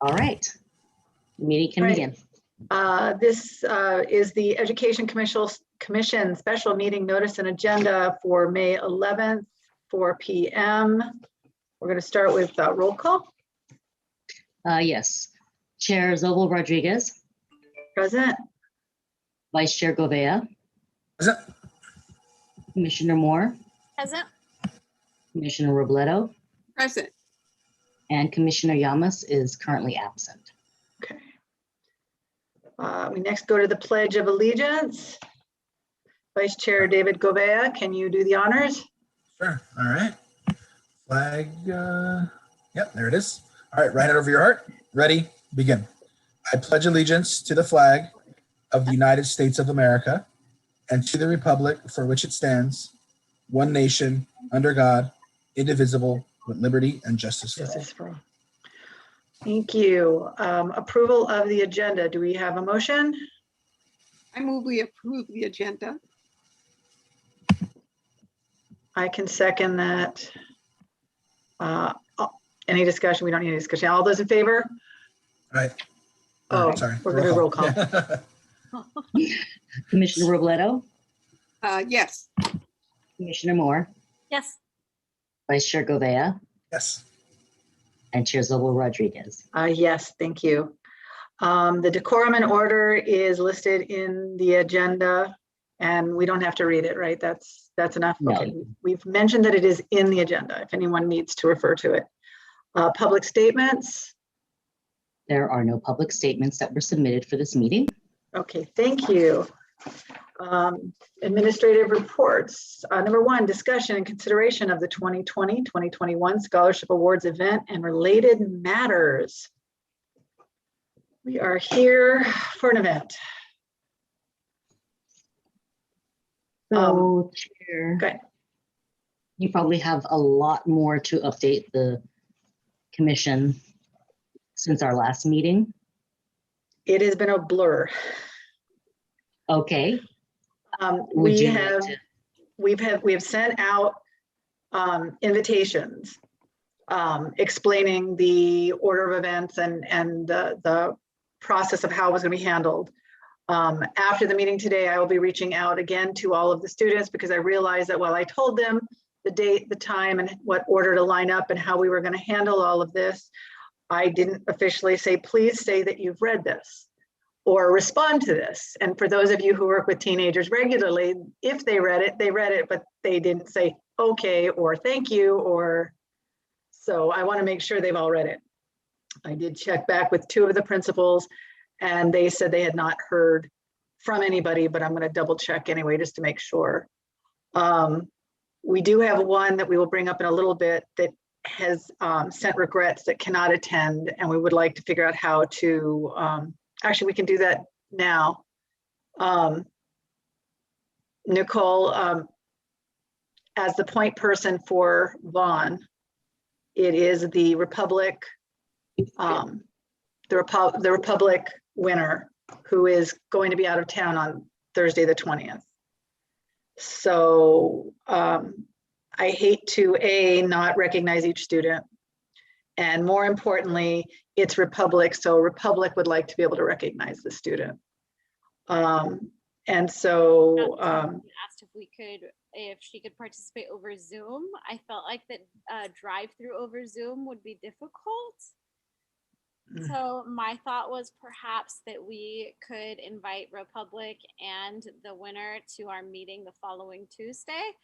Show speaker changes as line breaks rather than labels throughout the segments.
All right. Meeting can begin.
This is the Education Commission special meeting notice and agenda for May 11th, 4 p.m. We're going to start with roll call.
Yes. Chair Zobel Rodriguez.
Present.
Vice Chair Govea.
Present.
Commissioner Moore.
Present.
Commissioner Robledo.
Present.
And Commissioner Llamas is currently absent.
Okay. We next go to the Pledge of Allegiance. Vice Chair David Govea, can you do the honors?
Sure. All right. Flag. Yep, there it is. All right, right over your heart. Ready? Begin. I pledge allegiance to the flag of the United States of America and to the republic for which it stands, one nation, under God, indivisible, with liberty and justice for all.
Thank you. Approval of the agenda. Do we have a motion?
I move we approve the agenda.
I can second that. Any discussion? We don't need any discussion. All those in favor?
All right.
Oh,
sorry.
we're going to roll call.
Commissioner Robledo.
Yes.
Commissioner Moore.
Yes.
Vice Chair Govea.
Yes.
And Chair Zobel Rodriguez.
Yes, thank you. The decorum and order is listed in the agenda and we don't have to read it, right? That's enough.
No.
Okay. We've mentioned that it is in the agenda if anyone needs to refer to it. Public statements.
There are no public statements that were submitted for this meeting.
Okay, thank you. Administrative reports. Number one, discussion and consideration of the 2020-2021 Scholarship Awards event and related matters. We are here for an event.
So, Chair,
Okay.
you probably have a lot more to update the commission since our last meeting.
It has been a blur.
Okay.
We
you like
have sent out invitations explaining the order of events and the process of how it was going to be handled. After the meeting today, I will be reaching out again to all of the students because I realized that while I told them the date, the time, and what order to line up and how we were going to handle all of this, I didn't officially say, please say that you've read this or respond to this. And for those of you who work with teenagers regularly, if they read it, but they didn't say okay or thank you, or so I want to make sure they've all read it. I did check back with two of the principals and they said they had not heard from anybody, but I'm going to double check anyway just to make sure. We do have one that we will bring up in a little bit that has sent regrets that cannot attend, and we would like to figure out how to, actually we can do that now. Nicole, as the point person for Vaughn, it is the Republic, the Republic winner who is going to be out of town on Thursday the 20th. So I hate to not recognize each student, and more importantly, it's Republic, so Republic would like to be able to recognize the student. And so
asked if she could participate over Zoom. I felt like that drive-through over Zoom would be difficult. So my thought was perhaps that we could invite Republic and the winner to our meeting the following Tuesday.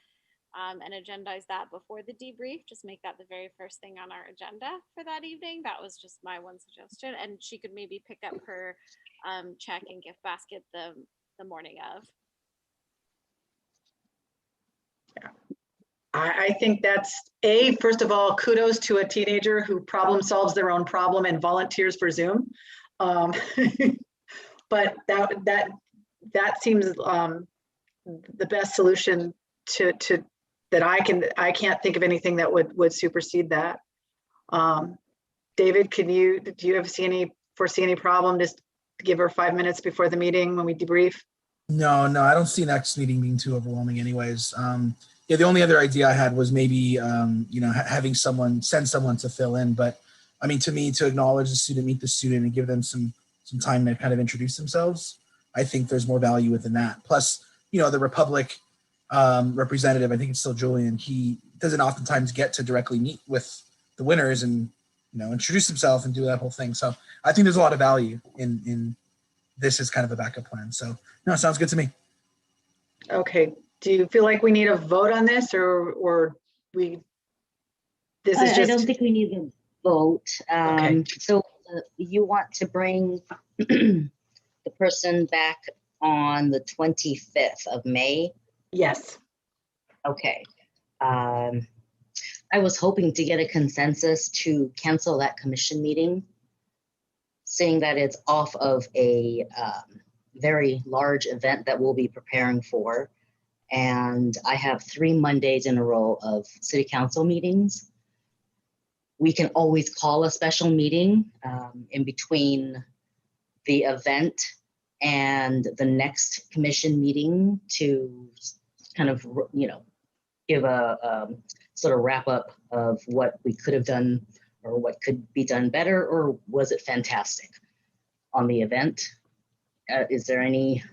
And agendize that before the debrief. Just make that the very first thing on our agenda for that evening. That was just my one suggestion. And she could maybe pick up her check and gift basket the morning of.
Yeah. I think that's first of all, kudos to a teenager who problem solves their own problem and volunteers for Zoom. But that seems the best solution to that I can't think of anything that would supersede that. David, do you foresee any problem? Just give her 5 minutes before the meeting when we debrief?
No, I don't see next meeting being too overwhelming anyways. Yeah, the only other idea I had was maybe, having send someone to fill in, but I mean, to me, to acknowledge the student, meet the student, and give them some time to kind of introduce themselves, I think there's more value within that. Plus, the Republic representative, I think it's still Julian, he doesn't oftentimes get to directly meet with the winners and introduce himself and do that whole thing. So I think there's a lot of value in this as kind of a backup plan. So no, it sounds good to me.
Okay, do you feel like we need a vote on this, or this is
I don't
just,
think we need a vote.
Okay.
So you want to bring the person back on the 25th of May?
yes,
Okay. I was hoping to get a consensus to cancel that commission meeting, saying that it's off of a very large event that we'll be preparing for. And I have 3 Mondays in a row of city council meetings. We can always call a special meeting in between the event and the next commission meeting to kind of, give a sort of wrap up of what we could have done or what could be done better, or was it fantastic on the event? Is there any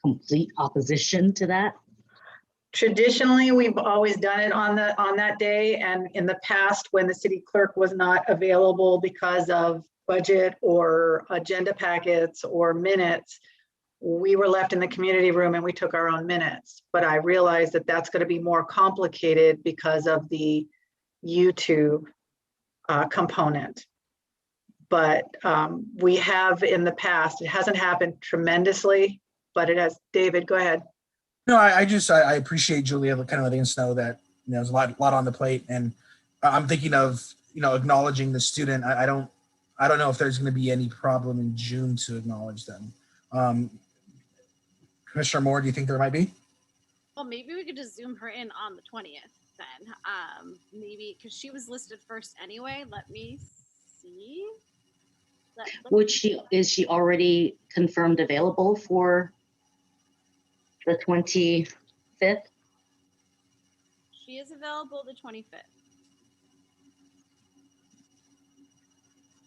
complete opposition to that?
traditionally, we've always done it on that day. And in the past, when the city clerk was not available because of budget or agenda packets or minutes, we were left in the community room and we took our own minutes. But I realized that that's going to be more complicated because of the YouTube component. But we have in the past, it hasn't happened tremendously, but it has. David, go ahead.
No, I appreciate Julia kind of letting us know that there's a lot on the plate, and I'm thinking of acknowledging the student. I don't know if there's going to be any problem in June to acknowledge them. Commissioner Moore, do you think there might be?
Well, maybe we could just zoom her in on the 20th then. Maybe because she was listed first anyway. Let me see.
Is she already confirmed available for the 25th?
She is available the 25th.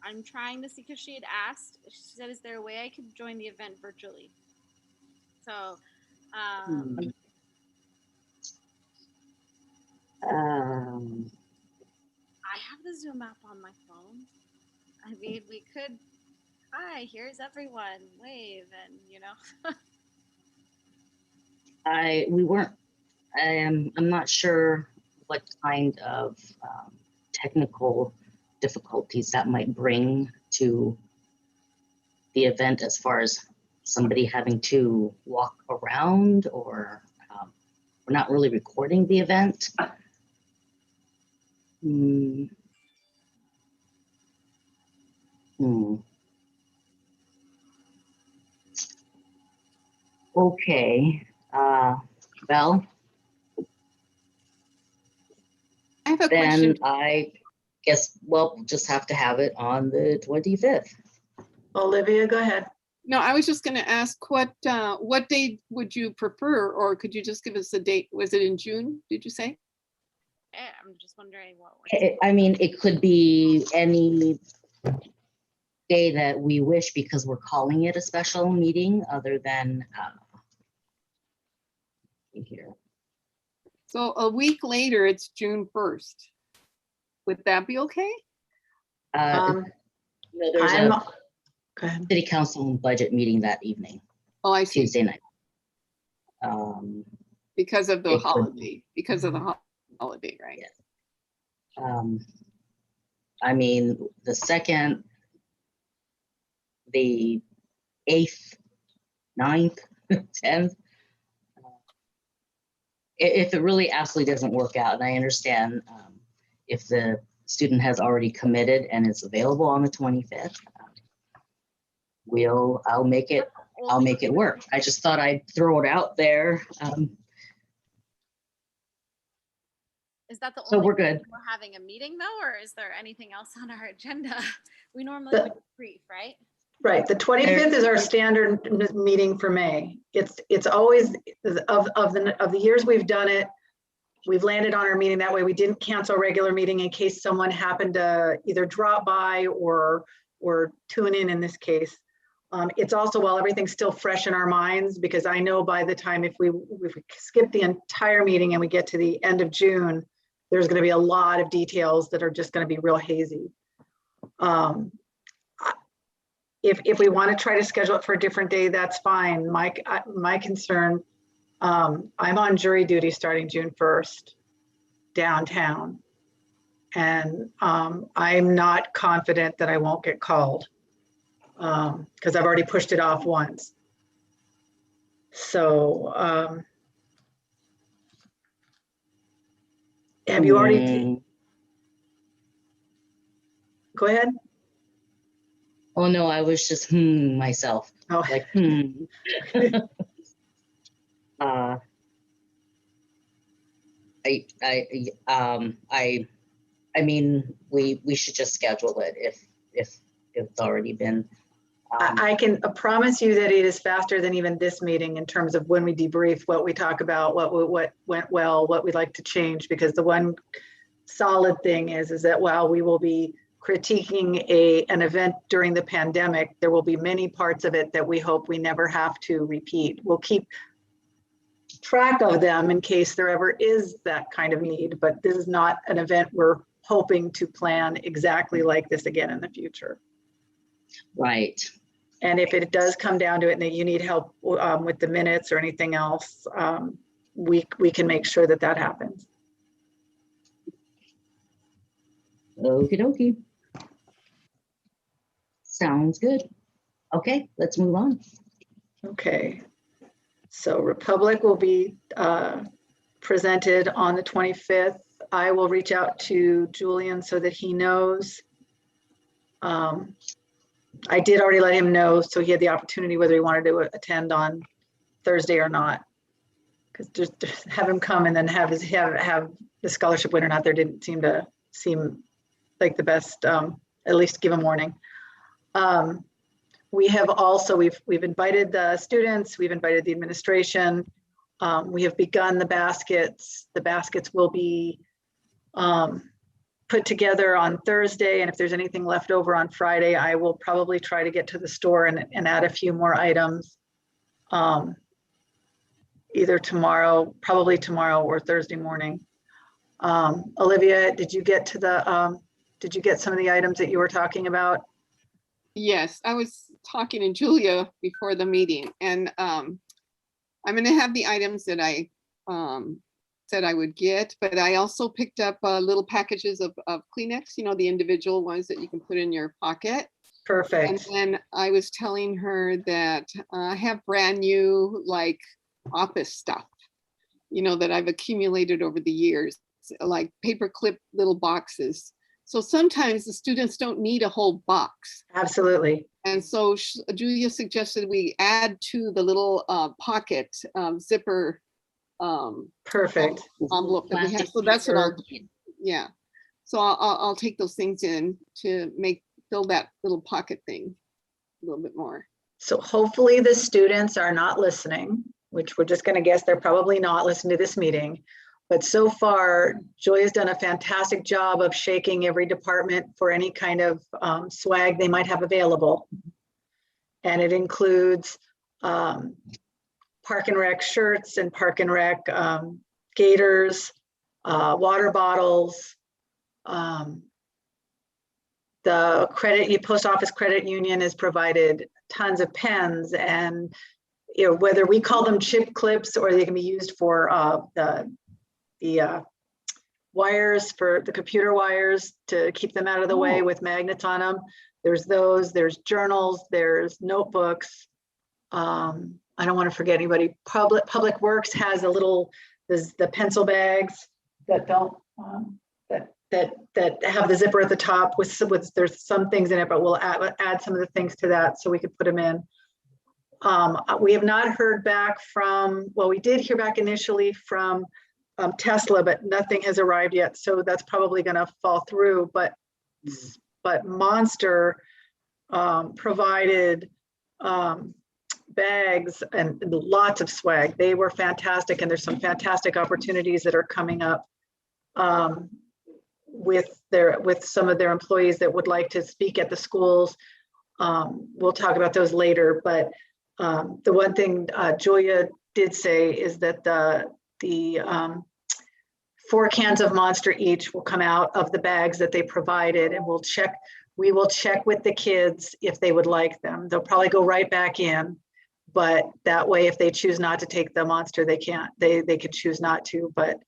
I'm trying to see because she had asked. She said, "Is there a way I could join the event virtually?" So,
I
have the Zoom app on my phone. I mean, we could. Hi, here's everyone. Wave and
I'm not sure what kind of technical difficulties that might bring to the event as far as somebody having to walk around, or we're not really recording the event. Okay, Val,
I have a
then
question.
I guess we'll just have to have it on the 25th.
Olivia, go ahead.
No, I was just going to ask what date would you prefer, or could you just give us a date? Was it in June? Did you say?
I'm just wondering what.
I mean, it could be any day that we wish, because we're calling it a special meeting other than here.
So a week later, it's June 1st. Would that be okay?
No, there's
Go
a
ahead.
city council budget meeting that evening,
Oh, I see.
Tuesday night.
Because of the
it could
holiday. Because of the holiday, right?
Yeah. I mean, the 2nd, the 8th, 9th, 10th. If it really absolutely doesn't work out, and I understand if the student has already committed and is available on the 25th, I'll make it work. I just thought I'd throw it out there.
Is that the
So
only
we're good.
we're having a meeting though, or is there anything else on our agenda? We normally would brief, right?
Right, the 25th is our standard meeting for May. It's always of the years we've done it. we've landed on our meeting that way. We didn't cancel a regular meeting in case someone happened to either drop by or tune in this case. It's also while everything's still fresh in our minds, because I know by the time if we skip the entire meeting and we get to the end of June, there's going to be a lot of details that are just going to be real hazy. If we want to try to schedule it for a different day, that's fine. My concern, I'm on jury duty starting June 1st downtown. And I'm not confident that I won't get called because I've already pushed it off once. So have you already? Go ahead.
Oh no, I was just myself.
Oh,
Like I mean, we should just schedule it if it's already been.
I can promise you that it is faster than even this meeting in terms of when we debrief, what we talk about, what went well, what we'd like to change, because the one solid thing is that while we will be critiquing an event during the pandemic, there will be many parts of it that we hope we never have to repeat. We'll keep track of them in case there ever is that kind of need, but this is not an event we're hoping to plan exactly like this again in the future.
Right.
And if it does come down to it and that you need help with the minutes or anything else, we can make sure that that happens.
Okie dokie. Sounds good. Okay, let's move on.
Okay. So Republic will be presented on the 25th. I will reach out to Julian so that he knows. I did already let him know, so he had the opportunity whether he wanted to attend on Thursday or not. Because just have him come and then have the scholarship winner not there didn't seem like the best. At least give him warning. We have also we've invited the students, we've invited the administration. We have begun the baskets. The baskets will be put together on Thursday, and if there's anything left over on Friday, I will probably try to get to the store and add a few more items. Either tomorrow, probably tomorrow or Thursday morning. Olivia, did you get to the did you get some of the items that you were talking about?
Yes, I was talking to Julia before the meeting, and I'm going to have the items that I said I would get, but I also picked up little packages of Kleenex, you know, the individual ones that you can put in your pocket.
Perfect.
And then I was telling her that I have brand new like office stuff, you know, that I've accumulated over the years, like paperclip little boxes. So sometimes the students don't need a whole box.
Absolutely.
And so Julia suggested we add to the little pocket zipper
Perfect.
envelope that we have. So that's what I'll do. Yeah. So I'll take those things in to fill that little pocket thing a little bit more.
So hopefully the students are not listening, which we're just going to guess they're probably not listening to this meeting. But so far, Joy has done a fantastic job of shaking every department for any kind of swag they might have available. And it includes Park and Rec shirts and Park and Rec gaiters, water bottles. The post office credit union has provided tons of pens, and you know, whether we call them chip clips or they can be used for the wires, for the computer wires to keep them out of the way with magnets on them. There's those, there's journals, there's notebooks. I don't want to forget anybody. Public Works has the pencil bags that don't, that have the zipper at the top with there's some things in it, but we'll add some of the things to that so we could put them in. We have not heard back from, well, we did hear back initially from Tesla, but nothing has arrived yet. So that's probably going to fall through, but Monster provided bags and lots of swag. They were fantastic, and there's some fantastic opportunities that are coming up with some of their employees that would like to speak at the schools. We'll talk about those later, but the one thing Julia did say is that the 4 cans of Monster each will come out of the bags that they provided, and we will check with the kids if they would like them. They'll probably go right back in, but that way, if they choose not to take the Monster, they can't. They could choose not to, but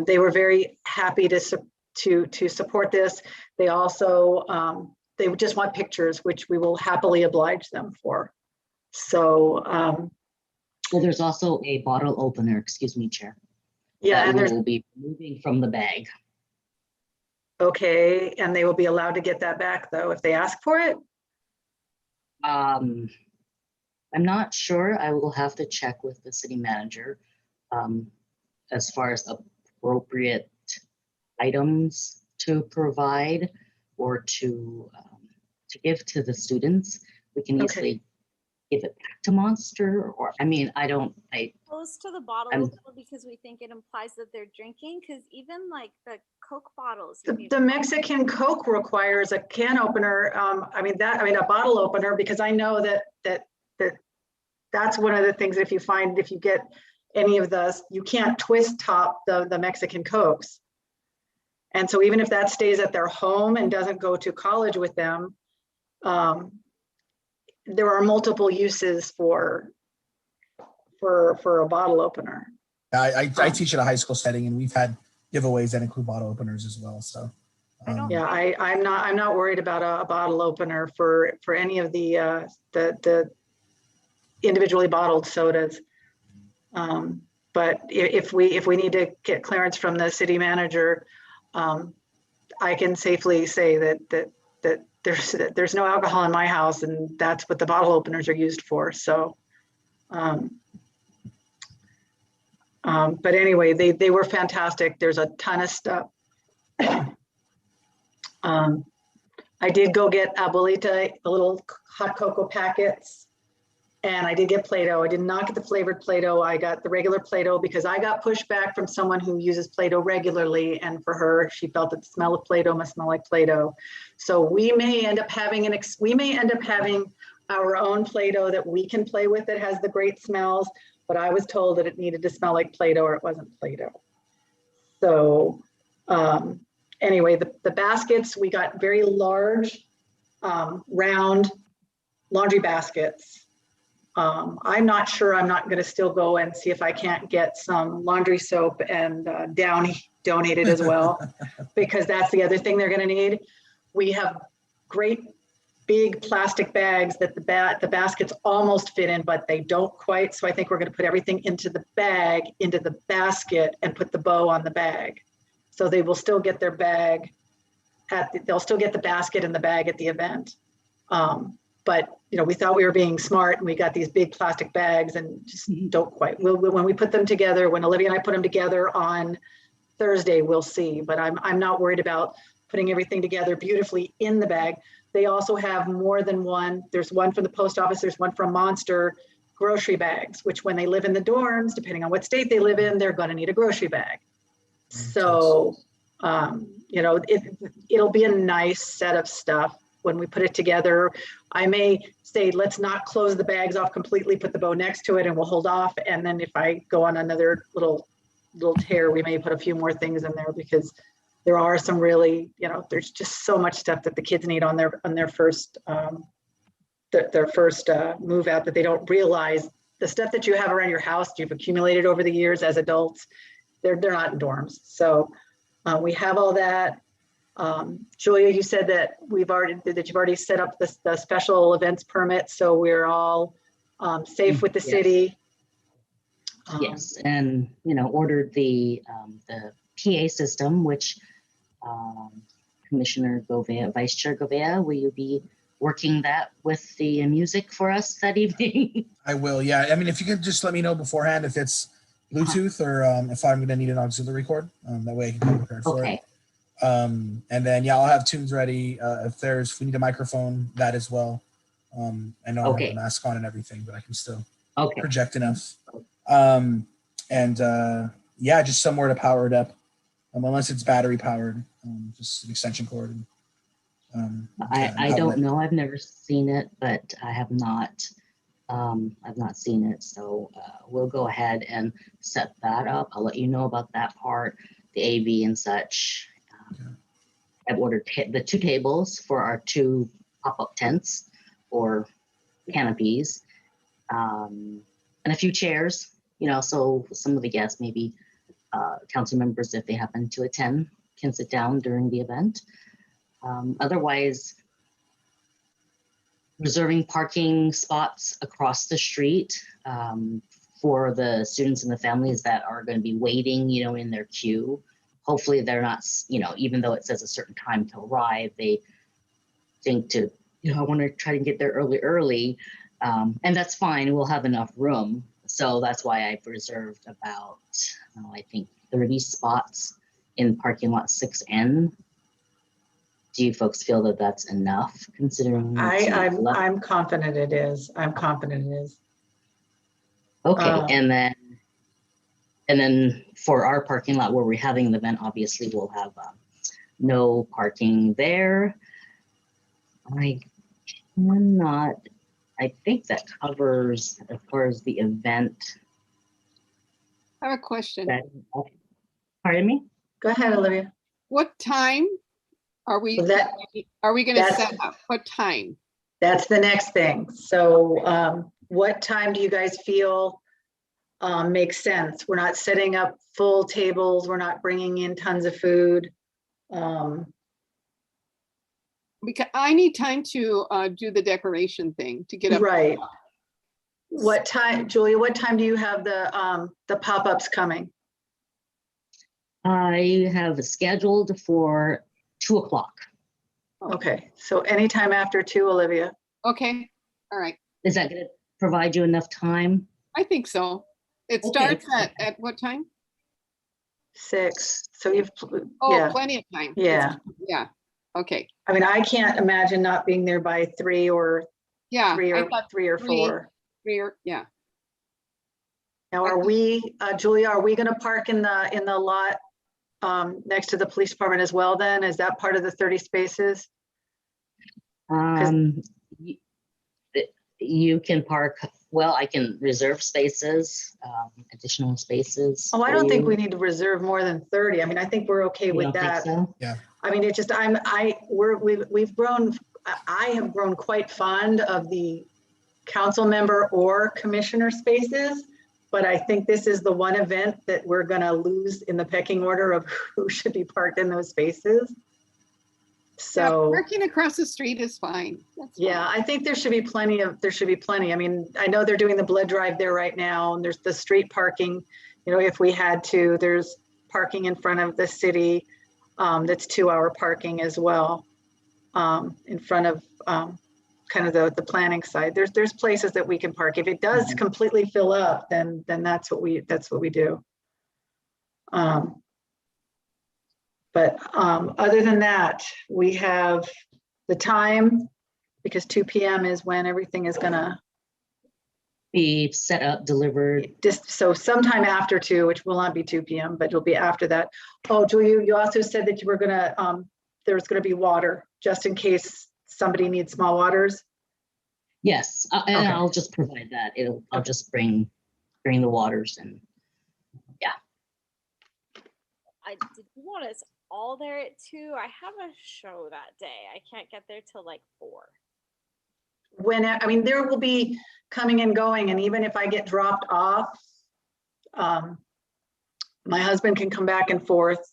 they were very happy to support this. They also they just want pictures, which we will happily oblige them for. So
well, there's also a bottle opener, excuse me, Chair.
yeah, and
that
there's
will be moving from the bag.
okay, and they will be allowed to get that back though if they ask for it.
I'm not sure. I will have to check with the city manager as far as appropriate items to provide or to give to the students. We can easily give it back to Monster, or I mean,
Goes to the bottle opener because we think it implies that they're drinking, because even like the Coke bottles.
The Mexican Coke requires a can opener. I mean a bottle opener, because I know that's one of the things. If you get any of those, you can't twist top the Mexican Cokes. And so even if that stays at their home and doesn't go to college with them, there are multiple uses for a bottle opener.
I teach at a high school setting, and we've had giveaways that include bottle openers as well. So
yeah, I'm not worried about a bottle opener for any of the individually bottled sodas. But if we need to get clearance from the city manager, I can safely say that there's no alcohol in my house, and that's what the bottle openers are used for. So, but anyway, they were fantastic. There's a ton of stuff. I did go get Abuelita, the little hot cocoa packets, and I did get Play-Doh. I did not get the flavored Play-Doh. I got the regular Play-Doh because I got pushback from someone who uses Play-Doh regularly, and for her, she felt that the smell of Play-Doh must smell like Play-Doh. So we may end up having our own Play-Doh that we can play with that has the great smells, but I was told that it needed to smell like Play-Doh or it wasn't Play-Doh. So anyway, the baskets, we got very large, round laundry baskets. I'm not sure. I'm not going to still go and see if I can't get some laundry soap and Downy donated as well, because that's the other thing they're going to need. We have great big plastic bags that the baskets almost fit in, but they don't quite. So I think we're going to put everything into the basket, and put the bow on the bag. So they will still get their bag they'll still get the basket and the bag at the event. But we thought we were being smart, and we got these big plastic bags and just don't quite. When we put them together, when Olivia and I put them together on Thursday, we'll see. But I'm not worried about putting everything together beautifully in the bag. They also have more than one. There's one from the post office. There's one from Monster grocery bags, which when they live in the dorms, depending on what state they live in, they're going to need a grocery bag. So, it'll be a nice set of stuff. When we put it together, I may say, let's not close the bags off completely, put the bow next to it, and we'll hold off. And then if I go on another little tear, we may put a few more things in there, because there are some really, there's just so much stuff that the kids need on their first move out, that they don't realize. The stuff that you have around your house, you've accumulated over the years as adults, they're not in dorms. So we have all that. Julia, you said that you've already set up the special events permit, so we're all safe with the city.
Yes, and ordered the PA system, which Commissioner Govea, Vice Chair Govea, will you be working that with the music for us that evening?
I will. Yeah. I mean, if you could just let me know beforehand if it's Bluetooth or if I'm going to need an auxiliary cord. That way I can be prepared for it. And then, I'll have tunes ready. If we need a microphone, that as well. I know I have
Okay.
a mask on and everything, but I can still
Okay.
project enough. Yeah, just somewhere to power it up, unless it's battery powered, just an extension cord. And,
I don't
outlet.
know. I've never seen it, but I have not. I've not seen it, so we'll go ahead and set that up. I'll let you know about that part, the AV and such. I've ordered the 2 tables for our 2 pop-up tents or canopies, and a few chairs. You know, so some of the guests, maybe council members, if they happen to attend, can sit down during the event. Otherwise, reserving parking spots across the street for the students and the families that are going to be waiting, you know, in their queue. Hopefully they're not, you know, even though it says a certain time to arrive, they think to, you know, I want to try to get there early. And that's fine. We'll have enough room. So that's why I've reserved about, I think 30 spots in parking lot 6N. Do you folks feel that that's enough considering?
I'm confident it is. I'm confident it is.
Okay, and then for our parking lot where we're having the event, obviously we'll have no parking there. I think that covers as far as the event.
I have a question.
Pardon me?
Go ahead, Olivia.
What time are we
So that-
going to set up? What time?
That's the next thing. So what time do you guys feel makes sense? We're not setting up full tables. We're not bringing in tons of food.
Because I need time to do the decoration thing to get up.
Right. What time, Julia, what time do you have the pop-ups coming?
I have scheduled for 2 o'clock.
Okay, so anytime after 2, Olivia.
Okay, all right.
Is that going to provide you enough time?
I think so. It
Okay.
starts at what time?
6. So you've,
Oh,
yeah,
plenty of time.
yeah.
Yeah, okay.
I mean, I can't imagine not being there by 3 or
Yeah,
3
I
or
thought
3 or 4.
yeah.
Now, are we, Julia, are we gonna park in the lot next to the police department as well then? Is that part of the 30 spaces?
You can park, well, I can reserve spaces, additional spaces.
Oh, I
for
don't think
you.
we need to reserve more than 30. I mean, I think we're okay
You
with
don't think
that.
so?
Yeah.
I mean, it just, we've grown, I have grown quite fond of the council member or commissioner spaces, but I think this is the one event that we're gonna lose in the pecking order of who should be parked in those spaces. So,
Yeah, parking across the street is fine. That's
yeah,
fine.
I think there should be plenty. I mean, I know they're doing the blood drive there right now, and there's the street parking, you know, if we had to, there's parking in front of the city. That's 2-hour parking as well, in front of kind of the planning side. There's places that we can park. If it does completely fill up, then that's what we do. But other than that, we have the time, because 2 p.m. is when everything is gonna
Be set up, delivered.
just, so sometime after 2, which will not be 2 p.m., but it'll be after that. Oh, Julia, you also said that you were gonna, there's gonna be water, just in case somebody needs small waters.
Yes, and
Okay.
I'll just provide that. I'll just bring the waters and
Did you want us all there at 2? I have a show that day. I can't get there till like 4.
I mean, there will be coming and going, and even if I get dropped off, my husband can come back and forth,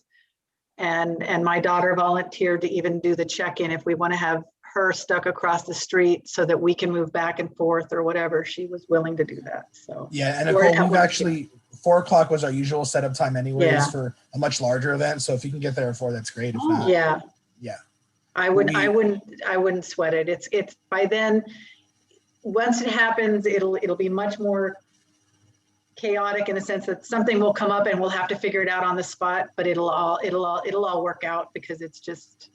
and my daughter volunteered to even do the check-in if we want to have her stuck across the street so that we can move back and forth or whatever. She was willing to do that. So
Yeah, and
Or
Nicole,
at
we've actually 4 o'clock was our usual setup time anyways
Yeah.
for a much larger event. So if you can get there at 4, that's great. If not,
yeah,
yeah.
I wouldn't sweat it. It's by then, once it happens, it'll be much more chaotic in the sense that something will come up and we'll have to figure it out on the spot, but it'll all work out, because it's just,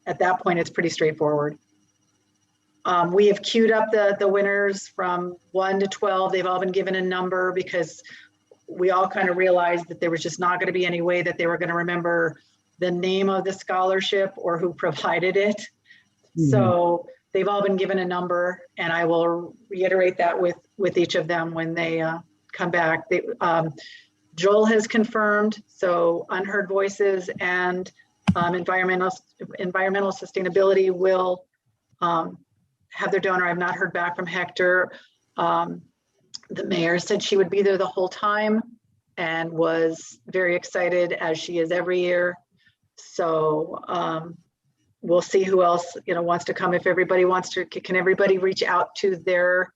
at that point, it's pretty straightforward. We have queued up the winners from 1 to 12. They've all been given a number because we all kind of realized that there was just not going to be any way that they were going to remember the name of the scholarship or who provided it. So they've all been given a number, and I will reiterate that with each of them when they come back. Joel has confirmed, so Unheard Voices and environmental sustainability will have their donor. I've not heard back from Hector. The mayor said she would be there the whole time and was very excited, as she is every year. So we'll see who else wants to come. If everybody wants to, can everybody reach out to their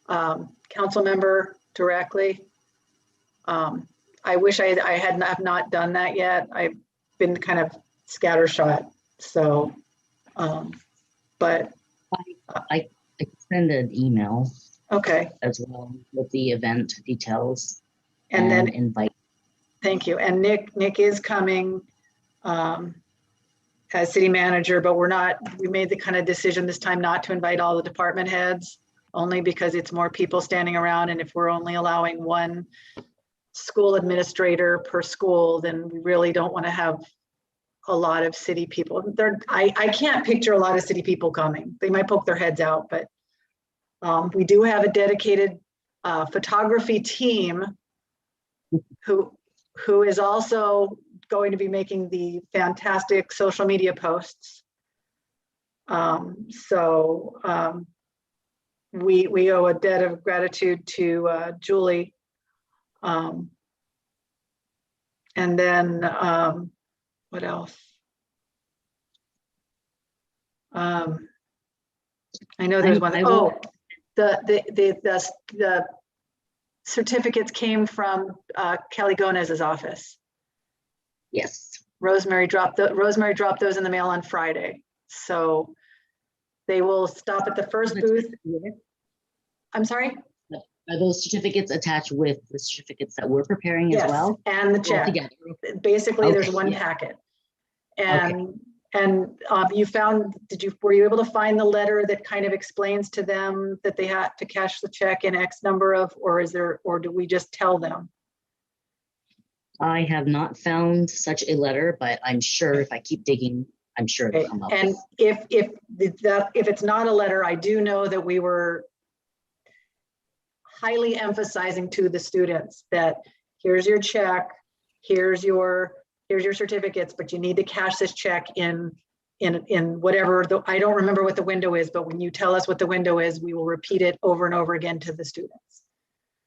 council member directly? I wish I have not done that yet. I've been kind of scattershot. So, but
I send an email
okay.
as well with the event details
And then
invite.
Thank you. And Nick is coming as city manager, but we made the kind of decision this time not to invite all the department heads, only because it's more people standing around. And if we're only allowing one school administrator per school, then we really don't want to have a lot of city people. I can't picture a lot of city people coming. They might poke their heads out, but we do have a dedicated photography team who is also going to be making the fantastic social media posts. We owe a debt of gratitude to Julie. And then what else? I know there's one. Oh, the certificates came from Kelly Gomez's office.
Yes.
Rosemary dropped those in the mail on Friday. So they will stop at the first booth. I'm sorry?
Are those certificates attached with the certificates that we're preparing as well?
And the check.
Together.
Basically,
Okay,
there's one
yeah.
packet. And you found, were you able to find the letter that kind of explains to them that they had to cash the check in X number of, or do we just tell them?
I have not found such a letter, but I'm sure if I keep digging, I'm sure it'll come up.
And if it's not a letter, I do know that we were highly emphasizing to the students that here's your check, here's your certificates, but you need to cash this check in whatever I don't remember what the window is, but when you tell us what the window is, we will repeat it over and over again to the students.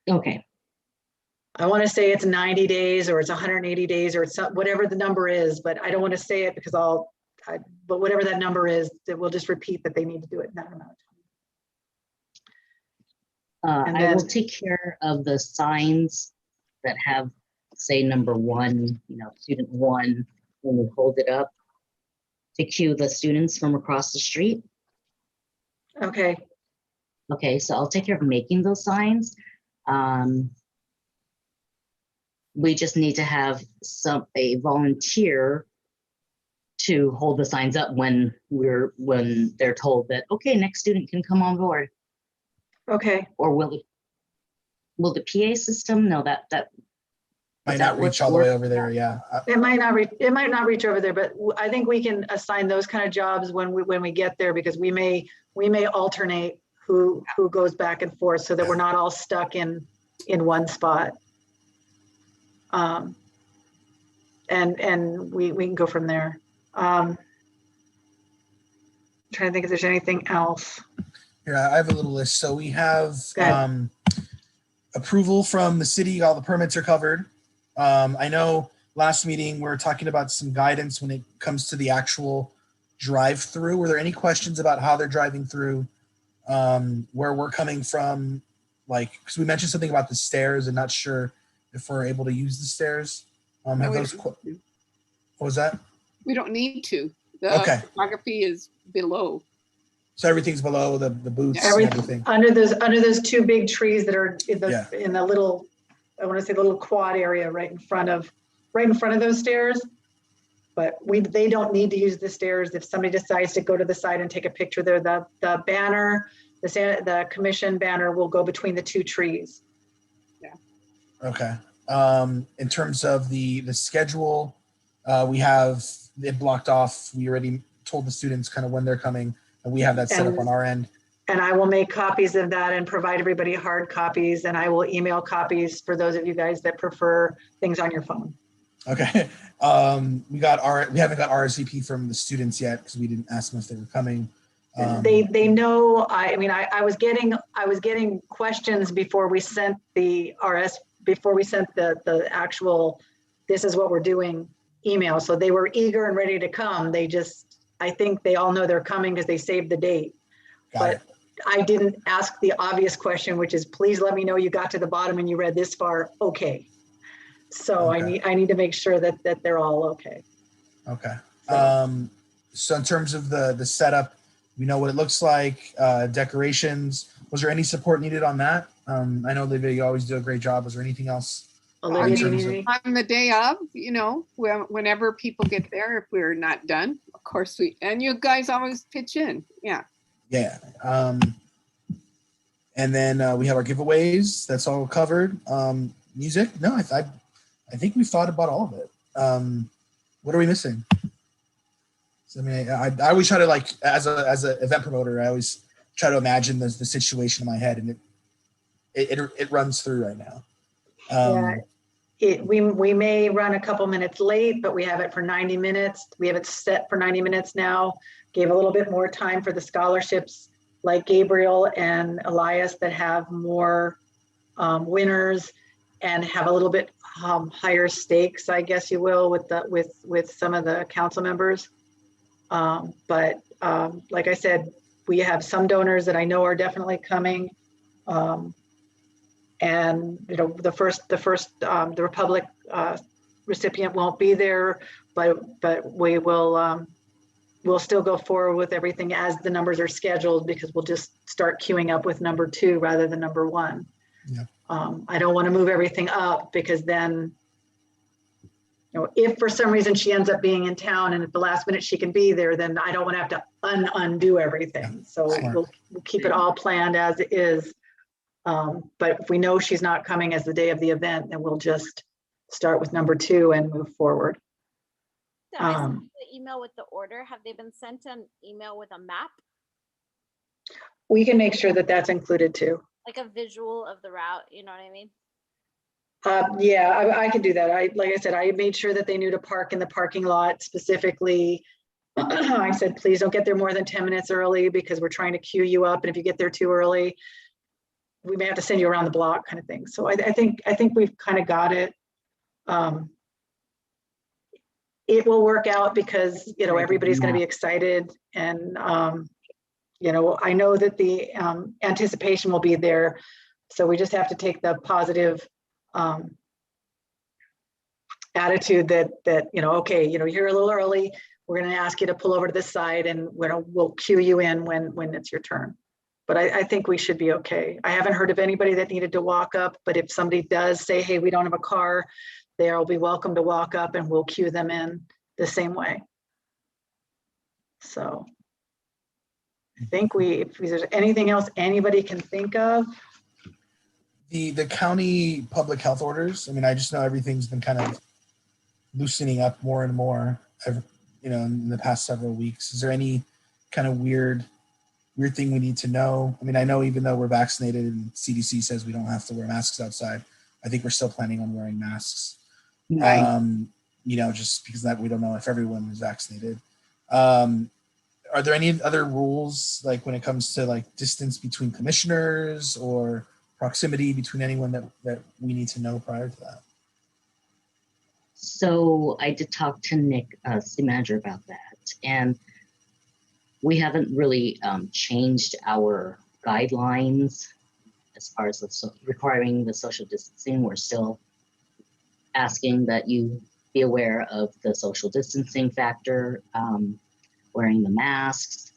Okay.
I want to say it's 90 days or it's 180 days or it's whatever the number is, but I don't want to say it because but whatever that number is, that we'll just repeat that they need to do it in that amount of time.
I will take care of the signs that have, say, number 1, student 1, when we hold it up to cue the students from across the street.
Okay.
Okay, so I'll take care of making those signs. We just need to have a volunteer to hold the signs up when they're told that, okay, next student can come on board.
Okay.
Or will the PA system? No, that
might not reach all the way over there. Yeah.
It might not reach over there, but I think we can assign those kind of jobs when we get there, because we may alternate who goes back and forth so that we're not all stuck in one spot. And we can go from there. Trying to think if there's anything else.
Here, I have a little list. So we have approval from the city. All the permits are covered. I know last meeting we were talking about some guidance when it comes to the actual drive-through. Were there any questions about how they're driving through, where we're coming from? Because we mentioned something about the stairs and not sure if we're able to use the stairs. What was that?
We don't need to. The photography is below.
So everything's below the booths.
Everything under those 2 big trees that are in the little, I want to say the little quad area right in front of those stairs. But they don't need to use the stairs. If somebody decides to go to the side and take a picture there, the banner, the commission banner will go between the two trees.
Okay. In terms of the schedule, we have it blocked off. We already told the students kind of when they're coming, and we have that set up on our end.
And I will make copies of that and provide everybody hard copies, and I will email copies for those of you guys that prefer things on your phone.
Okay. We haven't got RSVP from the students yet because we didn't ask them if they were coming.
They know. I was getting questions before we sent the the actual "this is what we're doing" email. So they were eager and ready to come. I think they all know they're coming because they saved the date. But I didn't ask the obvious question, which is, please let me know you got to the bottom and you read this far. Okay. So
Okay.
I need to make sure that they're all okay.
Okay.
So,
So in terms of the setup, we know what it looks like, decorations. Was there any support needed on that? I know, Olivia, you always do a great job. Was there anything else?
Olivia,
in
do you
terms
need
of-
any?
On the day of, whenever people get there, if we're not done, of course and you guys always pitch in. Yeah.
Yeah. And then we have our giveaways. That's all covered. Music? No, I think we've thought about all of it. What are we missing? So, I always try to, like, as a event promoter, I always try to imagine the situation in my head, and it runs through right now.
We may run a couple minutes late, but we have it for 90 minutes. We have it set for 90 minutes now. Gave a little bit more time for the scholarships like Gabriel and Elias that have more winners and have a little bit higher stakes, I guess you will, with some of the council members. But like I said, we have some donors that I know are definitely coming. And the Republic recipient won't be there, but we will we'll still go forward with everything as the numbers are scheduled, because we'll just start queuing up with number 2 rather than number 1.
Yeah.
I don't want to move everything up, because then, if for some reason she ends up being in town and at the last minute she can be there, then I don't want to have to undo everything. So we'll keep it all planned as it is. But if we know she's not coming as the day of the event, then we'll just start with number 2 and move forward.
So I sent the email with the order. Have they been sent an email with a map?
We can make sure that that's included too.
Like a visual of the route, you know what I mean?
Yeah, I can do that. Like I said, I made sure that they knew to park in the parking lot specifically. I said, please don't get there more than 10 minutes early, because we're trying to queue you up. And if you get there too early, we may have to send you around the block, kind of thing. So I think we've kind of got it. It will work out because, everybody's going to be excited. And, I know that the anticipation will be there. So we just have to take the positive attitude that, okay, you're a little early. We're going to ask you to pull over to this side, and we'll cue you in when it's your turn. But I think we should be okay. I haven't heard of anybody that needed to walk up, but if somebody does say, hey, we don't have a car, they'll be welcome to walk up, and we'll queue them in the same way. So I think if there's anything else anybody can think of.
The county public health orders, I just know everything's been kind of loosening up more and more, in the past several weeks. Is there any kind of weird thing we need to know? I know even though we're vaccinated and CDC says we don't have to wear masks outside, I think we're still planning on wearing masks.
Right.
Just because that we don't know if everyone is vaccinated. Are there any other rules, like when it comes to like distance between commissioners or proximity between anyone that we need to know prior to that?
So I did talk to Nick, city manager, about that, and we haven't really changed our guidelines as far as requiring the social distancing. We're still asking that you be aware of the social distancing factor, wearing the masks.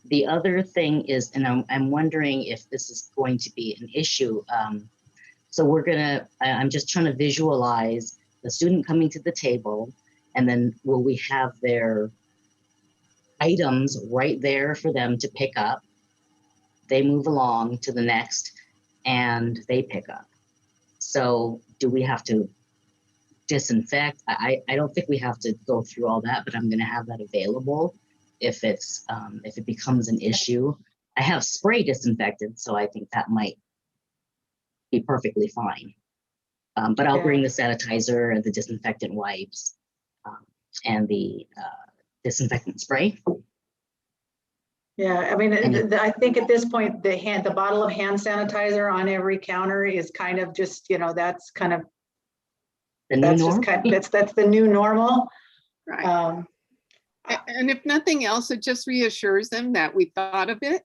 The other thing is, and I'm wondering if this is going to be an issue. So I'm just trying to visualize the student coming to the table, And then will we have their items right there for them to pick up? They move along to the next and they pick up. So do we have to disinfect? I don't think we have to go through all that, but I'm going to have that available if it becomes an issue. I have spray disinfectant, so I think that might be perfectly fine. But I'll bring the sanitizer and the disinfectant wipes and the disinfectant spray.
Yeah, I mean, I think at this point, the bottle of hand sanitizer on every counter is kind of just, that's kind of, that's the new normal.
Right. And if nothing else, it just reassures them that we thought of it.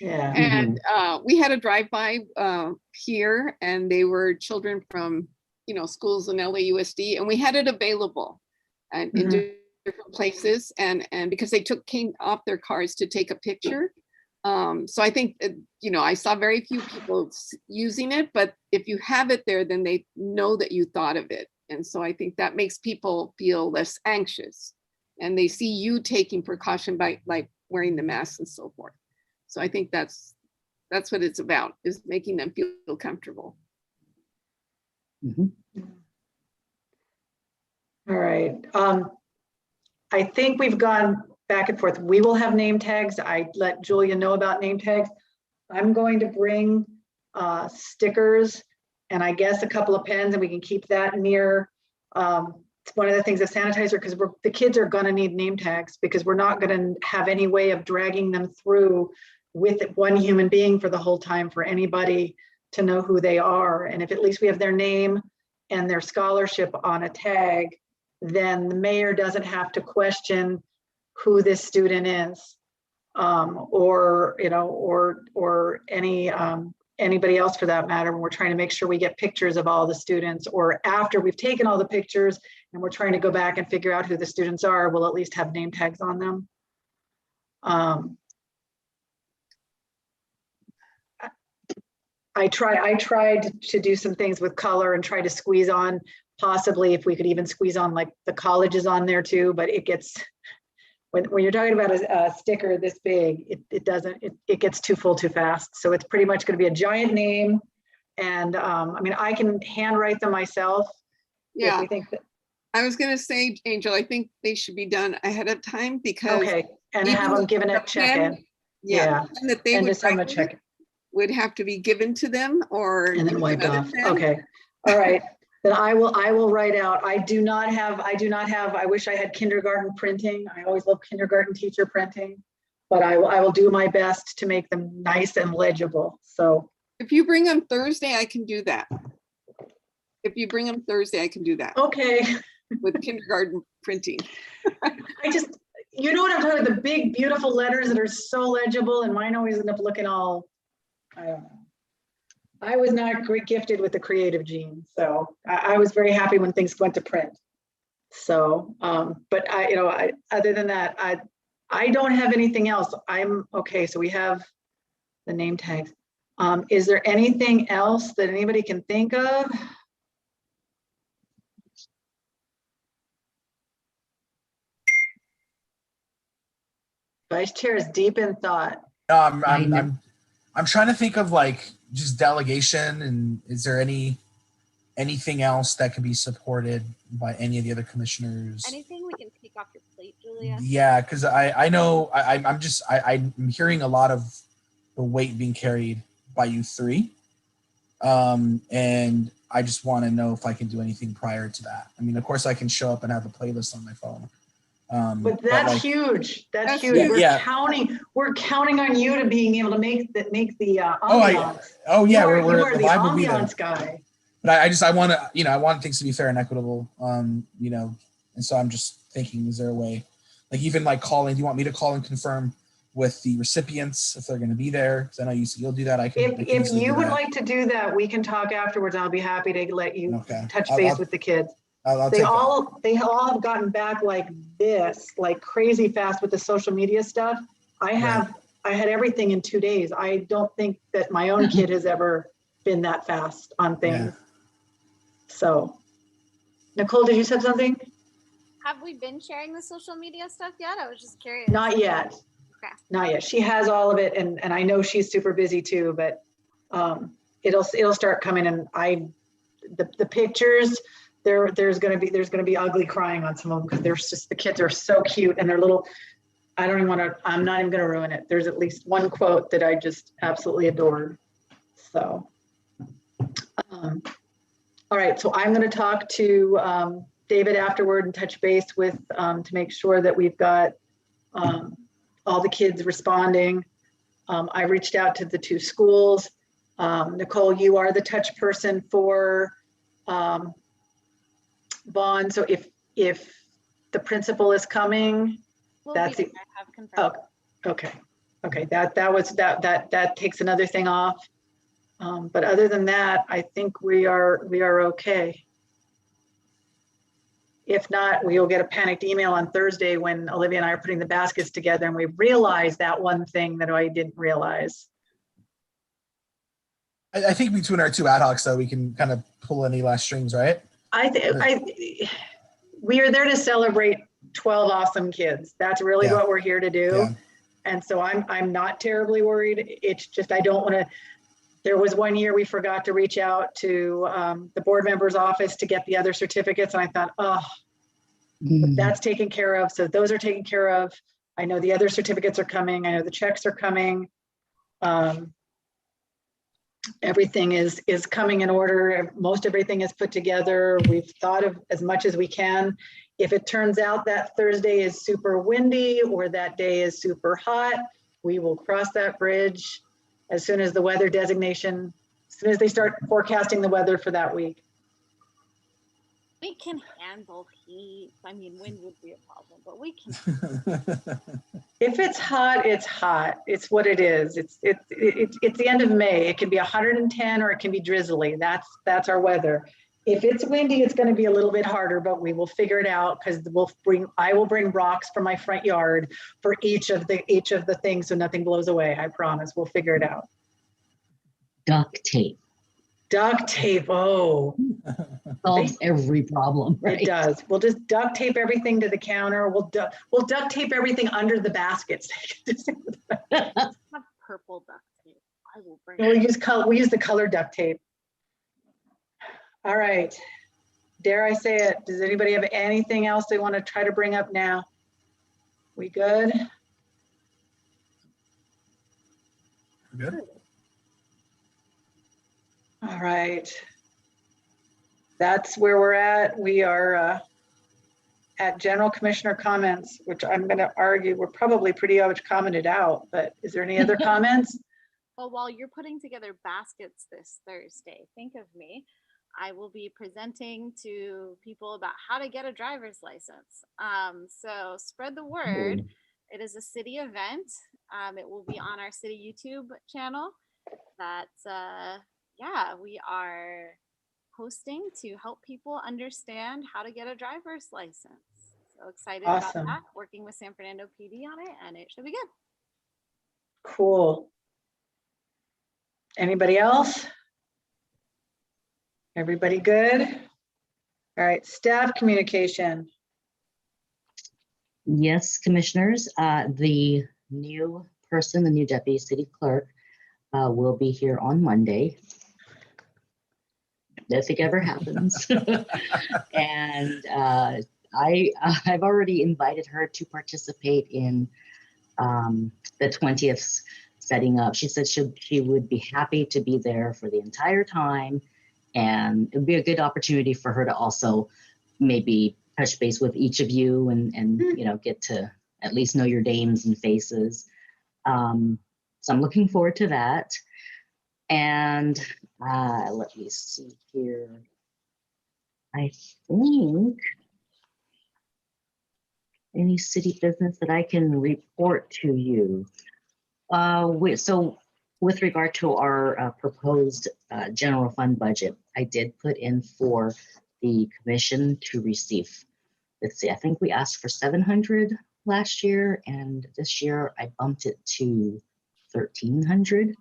Yeah.
And we had a drive-by here, and they were children from, schools in LAUSD, and we had it available and in different places, and because they came off their cars to take a picture. So I think, I saw very few people using it, but if you have it there, then they know that you thought of it. And so I think that makes people feel less anxious, and they see you taking precaution by like wearing the mask and so forth. So I think that's what it's about, is making them feel comfortable.
All right. I think we've gone back and forth. We will have name tags. I let Julia know about name tags. I'm going to bring stickers and I guess a couple of pens, and we can keep that near. It's one of the things of sanitizer, because the kids are going to need name tags, because we're not going to have any way of dragging them through with one human being for the whole time for anybody to know who they are. And if at least we have their name and their scholarship on a tag, then the mayor doesn't have to question who this student is, or anybody else for that matter. When we're trying to make sure we get pictures of all the students, or after we've taken all the pictures and we're trying to go back and figure out who the students are, we'll at least have name tags on them. I tried to do some things with color and try to squeeze on, possibly if we could even squeeze on like the colleges on there too, but it gets, when you're talking about a sticker this big, it gets too full too fast. So it's pretty much going to be a giant name. And I mean, I can handwrite them myself.
Yeah.
If we think that,
I was going to say, Angel, I think they should be done ahead of time, because
okay, and have them given a check-in.
Yeah. And that they
and
would
just have a check-in.
Would have to be given to them, or
and then wiped off.
pen.
Okay. All right. Then I will write out. I wish I had kindergarten printing. I always love kindergarten teacher printing, but I will do my best to make them nice and legible. So
if you bring them Thursday, I can do that. If you bring them Thursday, I can do that.
Okay.
With kindergarten printing.
I just, you know what I'm talking about, the big, beautiful letters that are so legible, and mine always end up looking all, I don't know. I was not gifted with the creative gene, so I was very happy when things went to print. So, but other than that, I don't have anything else. I'm okay. So we have the name tags. Is there anything else that anybody can think of? Vice Chair is deep in thought.
I'm trying to think of like just delegation, and is there anything else that can be supported by any of the other commissioners?
Anything we can take off your plate, Julia?
Yeah, because I know I'm hearing a lot of the weight being carried by you three, and I just want to know if I can do anything prior to that. I mean, of course, I can show up and have a playlist on my phone.
But that's huge. That's huge. We're counting on you to being able to make the ambiance.
You are
the ambiance guy.
But I want to, I want things to be fair and equitable. And so I'm just thinking, is there a way, like even like calling? Do you want me to call and confirm with the recipients if they're going to be there? Because I know you'll do that.
If you would like to do that, we can talk afterwards. I'll be happy to let you touch base with the kids. They all have gotten back like this, like crazy fast with the social media stuff. I had everything in 2 days. I don't think that my own kid has ever been that fast on things. Yeah. So, Nicole, did you say something?
Have we been sharing the social media stuff yet? I was just curious.
Not yet.
Okay.
Not yet. She has all of it, and I know she's super busy too, but it'll start coming, and the pictures, there's gonna be ugly crying on some of them, because there's just, the kids are so cute, and they're little. I'm not even gonna ruin it. There's at least one quote that I just absolutely adored. So all right, so I'm gonna talk to David afterward and touch base with to make sure that we've got all the kids responding. I reached out to the 2 schools. Nicole, you are the touch person for Vaughn. So if the principal is coming,
We'll
that's
be
it.
there. I have confirmed.
Oh, okay. That takes another thing off. But other than that, I think we are okay. If not, we'll get a panicked email on Thursday when Olivia and I are putting the baskets together and we realize that one thing that I didn't realize.
I think between our 2 ad hocs, though, we can kind of pull any last strings, right?
We are there to celebrate 12 awesome kids. That's really what we're here to do.
Yeah.
And so I'm not terribly worried. It's just, I don't want to. There was one year we forgot to reach out to the board member's office to get the other certificates. And I thought, oh, that's taken care of. So those are taken care of. I know the other certificates are coming. I know the checks are coming. Everything is coming in order. Most everything is put together. We've thought of as much as we can. If it turns out that Thursday is super windy or that day is super hot, we will cross that bridge as soon as the weather designation, as soon as they start forecasting the weather for that week.
We can handle heat. I mean, wind would be a problem, but we can.
If it's hot, it's hot. It's what it is. It's the end of May. It can be 110 or it can be drizzly. That's our weather. If it's windy, it's going to be a little bit harder, but we will figure it out, because I will bring rocks from my front yard for each of the things, so nothing blows away. I promise. We'll figure it out.
Duct tape
Duct tape. Oh,
solves every problem, right?
it does. We'll just duct tape everything to the counter. We'll duct tape everything under the baskets.
Have purple duct tape. I will bring.
We use the color duct tape. All right. Dare I say it? Does anybody have anything else they want to try to bring up now? We good?
Good.
All right. That's where we're at. We are at general commissioner comments, which I'm going to argue we're probably pretty much commented out, but is there any other comments?
Well, while you're putting together baskets this Thursday, think of me. I will be presenting to people about how to get a driver's license. So spread the word. It is a city event. It will be on our city YouTube channel. We are hosting to help people understand how to get a driver's license. So excited about that. Working with San Fernando PD on it, and it should be good.
Cool. Anybody else? Everybody good? All right, staff communication.
Yes, commissioners, the new person, the new deputy city clerk, will be here on Monday. Nothing ever happens. And I've already invited her to participate in the 20th setting up. She said she would be happy to be there for the entire time. And it would be a good opportunity for her to also maybe touch base with each of you and get to at least know your names and faces. So I'm looking forward to that. And let me see here. I think any city business that I can report to you. So with regard to our proposed general fund budget, I did put in for the commission to receive, let's see, I think we asked for 700 last year, and this year I bumped it to 1,300.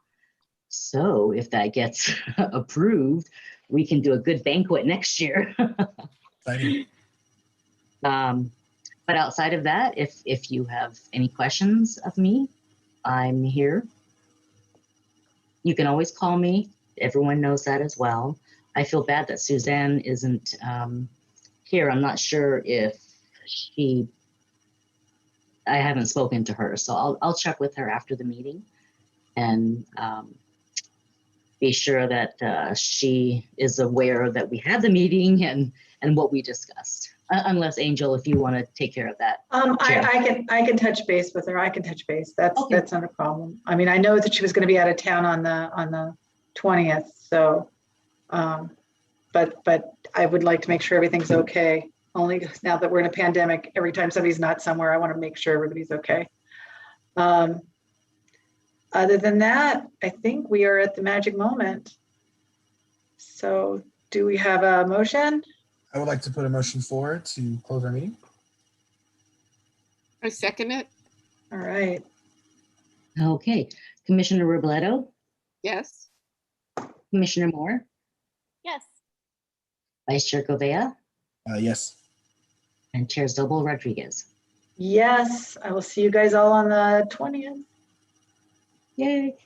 So if that gets approved, we can do a good banquet next year.
Exciting.
But outside of that, if you have any questions of me, I'm here. You can always call me. Everyone knows that as well. I feel bad that Suzanne isn't here. I'm not sure if I haven't spoken to her, so I'll check with her after the meeting and be sure that she is aware that we had the meeting and what we discussed. Unless Angel, if you want to take care of that. Chair.
I can touch base with her. I can touch base. That's
Okay.
that's not a problem. I mean, I know that she was going to be out of town on the 20th. So, but I would like to make sure everything's okay. Only because now that we're in a pandemic, every time somebody's not somewhere, I want to make sure everybody's okay. Other than that, I think we are at the magic moment. So do we have a motion?
I would like to put a motion forward to close our meeting.
I second it.
All right.
Okay. Commissioner Robledo,
Yes.
Commissioner Moore,
Yes.
Vice Chair Govea,
Yes.
and Chair Zobel Rodriguez.
Yes, I will see you guys all on the 20th.
Yay.